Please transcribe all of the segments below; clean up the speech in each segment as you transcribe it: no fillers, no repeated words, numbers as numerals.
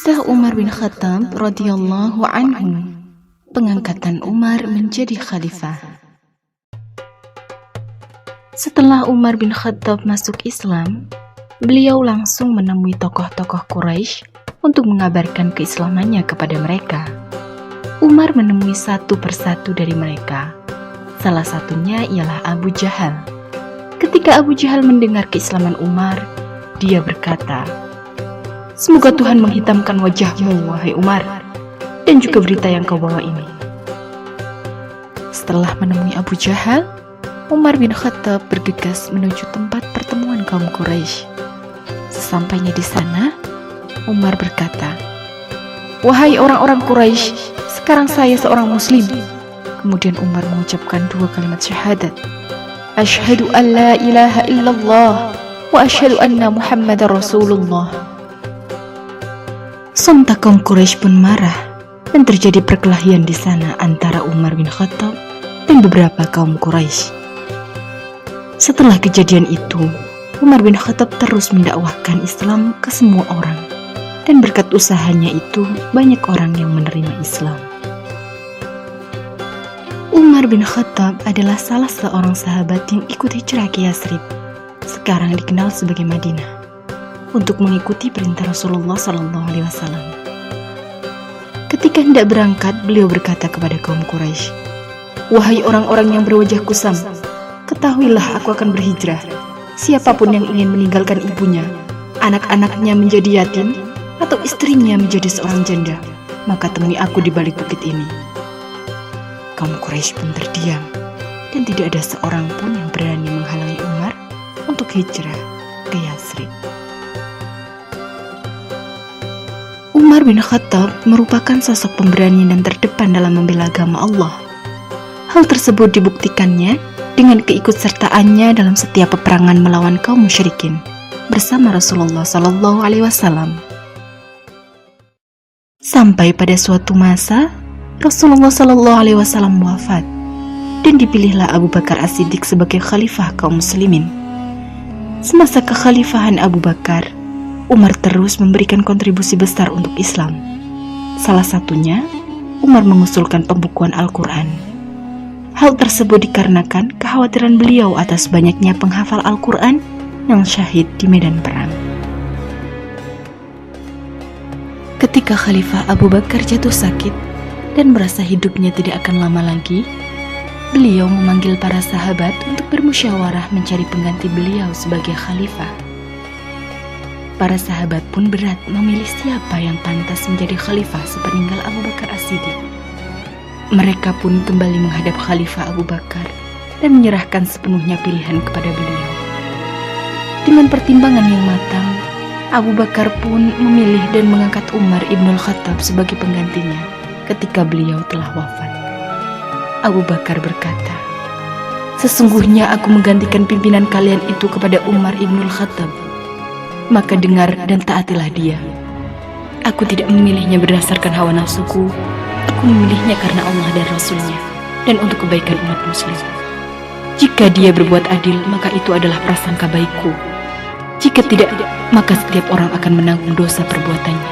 Kisah Umar bin Khattab radhiyallahu anhu, pengangkatan Umar menjadi khalifah. Setelah Umar bin Khattab masuk Islam, beliau langsung menemui tokoh-tokoh Quraisy untuk mengabarkan keislamannya kepada mereka. Umar menemui satu persatu dari mereka. Salah satunya ialah Abu Jahal. Ketika Abu Jahal mendengar keislaman Umar, dia berkata, "Semoga Tuhan menghitamkan wajahmu, wahai Umar, dan juga berita yang kau bawa ini." Setelah menemui Abu Jahal, Umar bin Khattab bergegas menuju tempat pertemuan kaum Quraisy. Sesampainya di sana, Umar berkata, "Wahai orang-orang Quraisy, sekarang saya seorang muslim." Kemudian Umar mengucapkan dua kalimat syahadat, "Asyhadu an la ilaha illallah wa asyhadu anna Muhammadar Rasulullah." Sontak kaum Quraisy pun marah dan terjadi perkelahian di sana antara Umar bin Khattab dan beberapa kaum Quraisy. Setelah kejadian itu, Umar bin Khattab terus mendakwahkan Islam ke semua orang, dan berkat usahanya itu banyak orang yang menerima Islam. Umar bin Khattab adalah salah seorang sahabat yang ikut hijrah ke Yasrib, sekarang dikenal sebagai Madinah, untuk mengikuti perintah Rasulullah SAW. Ketika hendak berangkat, beliau berkata kepada kaum Quraisy, "Wahai orang-orang yang berwajah kusam, ketahuilah aku akan berhijrah. Siapapun yang ingin meninggalkan ibunya, anak-anaknya menjadi yatim, atau istrinya menjadi seorang janda, maka temui aku di balik bukit ini." Kaum Quraisy pun terdiam, dan tidak ada seorang pun yang berani menghalangi Umar untuk hijrah ke Yasrib. Umar bin Khattab merupakan sosok pemberani dan terdepan dalam membela agama Allah. Hal tersebut dibuktikannya dengan keikutsertaannya dalam setiap peperangan melawan kaum musyrikin bersama Rasulullah SAW. Sampai pada suatu masa, Rasulullah SAW wafat, dan dipilihlah Abu Bakar As-Siddiq sebagai khalifah kaum muslimin. Semasa kekhalifahan Abu Bakar, Umar terus memberikan kontribusi besar untuk Islam. Salah satunya, Umar mengusulkan pembukuan Al-Quran. Hal tersebut dikarenakan kekhawatiran beliau atas banyaknya penghafal Al-Quran yang syahid di medan perang. Ketika Khalifah Abu Bakar jatuh sakit dan merasa hidupnya tidak akan lama lagi, beliau memanggil para sahabat untuk bermusyawarah mencari pengganti beliau sebagai khalifah. Para sahabat pun berat memilih siapa yang pantas menjadi khalifah sepeninggal Abu Bakar As-Siddiq. Mereka pun kembali menghadap Khalifah Abu Bakar dan menyerahkan sepenuhnya pilihan kepada beliau. Dengan pertimbangan yang matang, Abu Bakar pun memilih dan mengangkat Umar ibnul Khattab sebagai penggantinya ketika beliau telah wafat. Abu Bakar berkata, "Sesungguhnya aku menggantikan pimpinan kalian itu kepada Umar ibnul Khattab. Maka dengar dan taatilah dia. Aku tidak memilihnya berdasarkan hawa nafsuku. Aku memilihnya karena Allah dan Rasulnya, dan untuk kebaikan umat muslim. Jika dia berbuat adil, maka itu adalah prasangka baikku. Jika tidak, maka setiap orang akan menanggung dosa perbuatannya.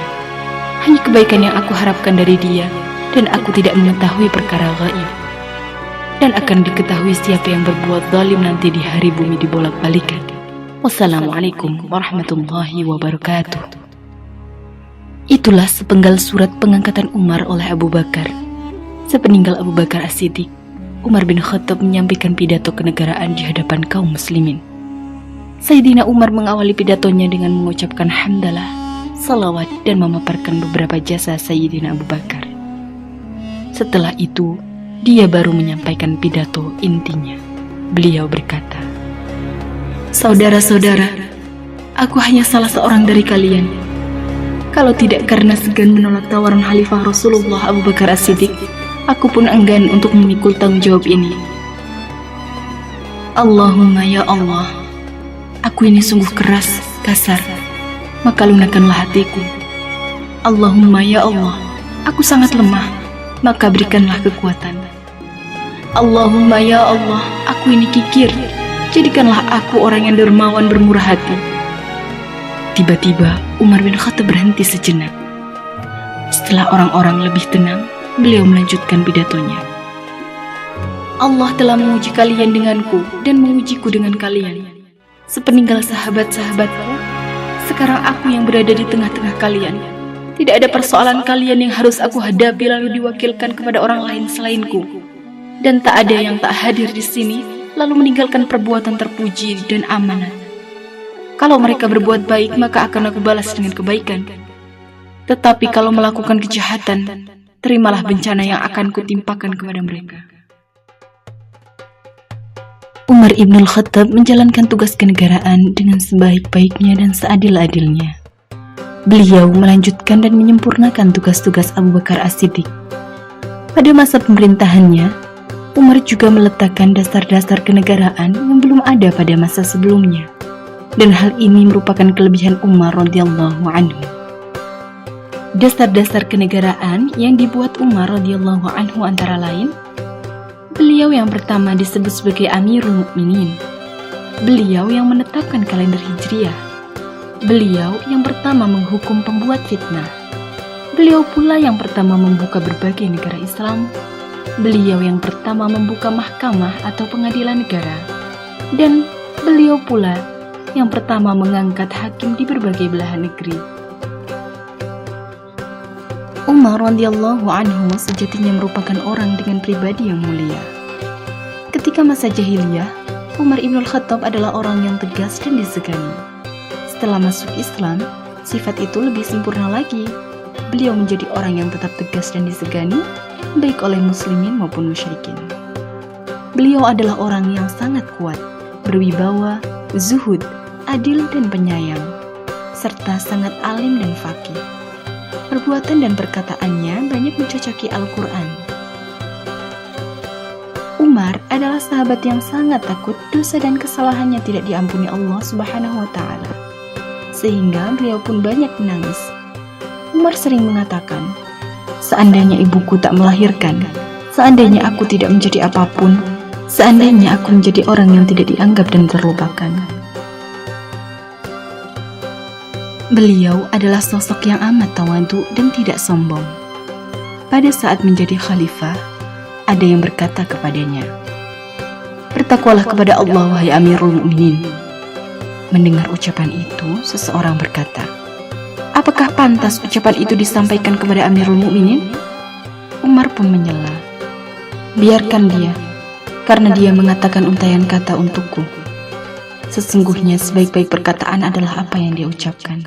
Hanya kebaikan yang aku harapkan dari dia, dan aku tidak mengetahui perkara gaib. Dan akan diketahui siapa yang berbuat zalim nanti di hari bumi dibolak-balikan. Wassalamualaikum warahmatullahi wabarakatuh." Itulah sepenggal surat pengangkatan Umar oleh Abu Bakar. Sepeninggal Abu Bakar As-Siddiq, Umar bin Khattab menyampaikan pidato kenegaraan di hadapan kaum muslimin. Sayyidina Umar mengawali pidatonya dengan mengucapkan hamdalah, salawat, dan memaparkan beberapa jasa Sayyidina Abu Bakar. Setelah itu, dia baru menyampaikan pidato intinya. Beliau berkata, "Saudara-saudara, aku hanya salah seorang dari kalian. Kalau tidak karena segan menolak tawaran Khalifah Rasulullah Abu Bakar As-Siddiq, aku pun enggan untuk memikul tanggung jawab ini. Allahumma ya Allah, aku ini sungguh keras, kasar, maka lunakkanlah hatiku. Allahumma ya Allah, aku sangat lemah, maka berikanlah kekuatan. Allahumma ya Allah, aku ini kikir, jadikanlah aku orang yang dermawan bermurah hati." Tiba-tiba Umar bin Khattab berhenti sejenak. Setelah orang-orang lebih tenang, beliau melanjutkan pidatonya. Allah telah menguji kalian denganku dan mengujiku dengan kalian. Sepeninggal sahabat-sahabatku, sekarang aku yang berada di tengah-tengah kalian. Tidak ada persoalan kalian yang harus aku hadapi lalu diwakilkan kepada orang lain selainku. Dan tak ada yang tak hadir di sini lalu meninggalkan perbuatan terpuji dan amanah. Kalau mereka berbuat baik, maka akan aku balas dengan kebaikan. Tetapi kalau melakukan kejahatan, terimalah bencana yang akan kutimpakan kepada mereka. Umar ibn al-Khattab menjalankan tugas kenegaraan dengan sebaik-baiknya dan seadil-adilnya. Beliau melanjutkan dan menyempurnakan tugas-tugas Abu Bakar As-Siddiq. Pada masa pemerintahannya, Umar juga meletakkan dasar-dasar kenegaraan yang belum ada pada masa sebelumnya. Dan hal ini merupakan kelebihan Umar radhiyallahu anhu. Dasar-dasar kenegaraan yang dibuat Umar radhiyallahu anhu antara lain, beliau yang pertama disebut sebagai Amirul Mukminin. Beliau yang menetapkan kalender Hijriah. Beliau yang pertama menghukum pembuat fitnah. Beliau pula yang pertama membuka berbagai negara Islam. Beliau yang pertama membuka mahkamah atau pengadilan negara. Dan beliau pula yang pertama mengangkat hakim di berbagai belahan negeri. Umar radhiyallahu anhu sejatinya merupakan orang dengan pribadi yang mulia. Ketika masa jahiliyah, Umar ibn al-Khattab adalah orang yang tegas dan disegani. Setelah masuk Islam, sifat itu lebih sempurna lagi. Beliau menjadi orang yang tetap tegas dan disegani, baik oleh muslimin maupun musyrikin. Beliau adalah orang yang sangat kuat, berwibawa, zuhud, adil dan penyayang, serta sangat alim dan faqih. Perbuatan dan perkataannya banyak mencocoki Al-Quran. Umar adalah sahabat yang sangat takut dosa dan kesalahannya tidak diampuni Allah Subhanahu wa Ta'ala, sehingga beliau pun banyak menangis. Umar sering mengatakan, "Seandainya ibuku tak melahirkan, seandainya aku tidak menjadi apapun, seandainya aku menjadi orang yang tidak dianggap dan terlupakan." Beliau adalah sosok yang amat tawadhu dan tidak sombong. Pada saat menjadi khalifah, ada yang berkata kepadanya, "Bertakwalah kepada Allah, wahai Amirul Mukminin." Mendengar ucapan itu, seseorang berkata, "Apakah pantas ucapan itu disampaikan kepada Amirul Mukminin?" Umar pun menyela, "Biarkan dia, karena dia mengatakan untaian kata untukku. Sesungguhnya sebaik-baik perkataan adalah apa yang dia ucapkan."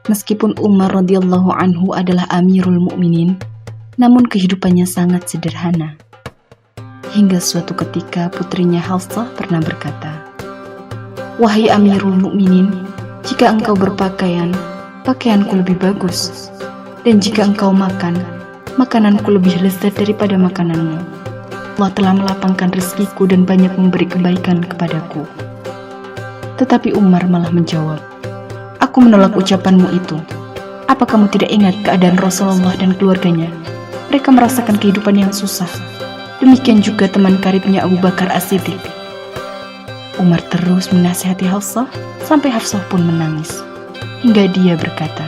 Meskipun Umar radhiyallahu anhu adalah Amirul Mukminin, namun kehidupannya sangat sederhana. Hingga suatu ketika putrinya Hafsah pernah berkata, "Wahai Amirul Mukminin, jika engkau berpakaian, pakaianku lebih bagus. Dan jika engkau makan, makananku lebih lezat daripada makananmu. Allah telah melapangkan rezekiku dan banyak memberi kebaikan kepadaku." Tetapi Umar malah menjawab, "Aku menolak ucapanmu itu. Apa kamu tidak ingat keadaan Rasulullah dan keluarganya? Mereka merasakan kehidupan yang susah. Demikian juga teman karibnya Abu Bakar As-Siddiq." Umar terus menasihati Hafsah sampai Hafsah pun menangis. Hingga dia berkata,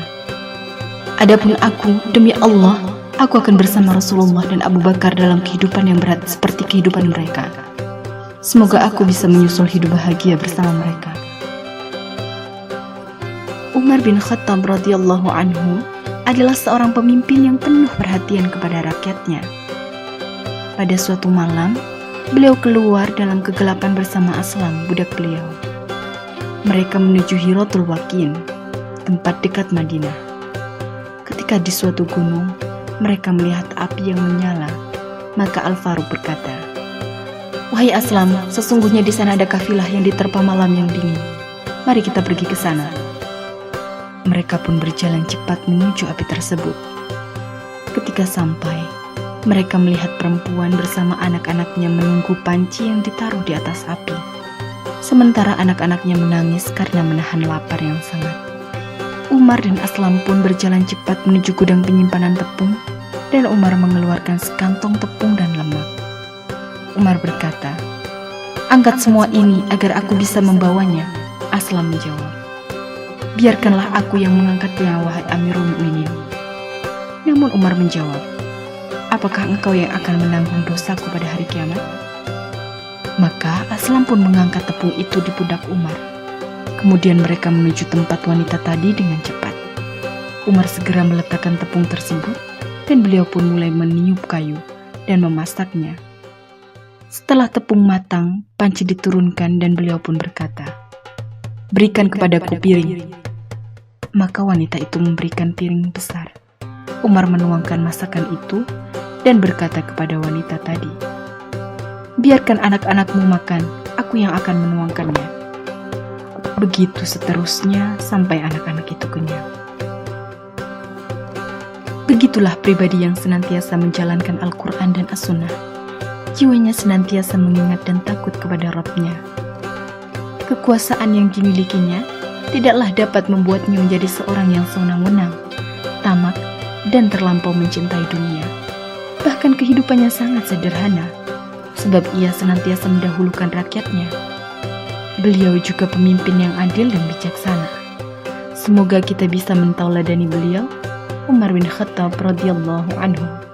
"Adapun aku, demi Allah, aku akan bersama Rasulullah dan Abu Bakar dalam kehidupan yang berat seperti kehidupan mereka. Semoga aku bisa menyusul hidup bahagia bersama mereka." Umar bin Khattab radhiyallahu anhu adalah seorang pemimpin yang penuh perhatian kepada rakyatnya. Pada suatu malam, beliau keluar dalam kegelapan bersama Aslam, budak beliau. Mereka menuju Hiratul Waqin, tempat dekat Madinah. Ketika di suatu gunung, mereka melihat api yang menyala. Maka Al-Faruq berkata, "Wahai Aslam, sesungguhnya di sana ada kafilah yang diterpa malam yang dingin. Mari kita pergi ke sana." Mereka pun berjalan cepat menuju api tersebut. Ketika sampai, mereka melihat perempuan bersama anak-anaknya menunggu panci yang ditaruh di atas api. Sementara anak-anaknya menangis karena menahan lapar yang sangat. Umar dan Aslam pun berjalan cepat menuju gudang penyimpanan tepung, dan Umar mengeluarkan sekantong tepung dan lemak. Umar berkata, "Angkat semua ini agar aku bisa membawanya." Aslam menjawab, Biarkanlah aku yang mengangkatnya, wahai Amirul Mukminin. Namun Umar menjawab, apakah engkau yang akan menanggung dosaku pada hari kiamat? Maka Aslam pun mengangkat tepung itu di pundak Umar. Kemudian mereka menuju tempat wanita tadi dengan cepat. Umar segera meletakkan tepung tersebut dan beliau pun mulai meniup kayu dan memasaknya. Setelah tepung matang, panci diturunkan dan beliau pun berkata, berikan kepadaku piring. Maka wanita itu memberikan piring besar. Umar menuangkan masakan itu dan berkata kepada wanita tadi, biarkan anak-anakmu makan, aku yang akan menuangkannya. Begitu seterusnya sampai anak-anak itu kenyang. Begitulah pribadi yang senantiasa menjalankan Al-Quran dan As-Sunnah. Jiwanya senantiasa mengingat dan takut kepada Rabb-Nya. Kekuasaan yang dimilikinya tidaklah dapat membuatnya menjadi seorang yang sewenang-wenang, tamak, dan terlampau mencintai dunia. Bahkan kehidupannya sangat sederhana, sebab ia senantiasa mendahulukan rakyatnya. Beliau juga pemimpin yang adil dan bijaksana. Semoga kita bisa mentauladani beliau, Umar bin Khattab radhiyallahu anhu.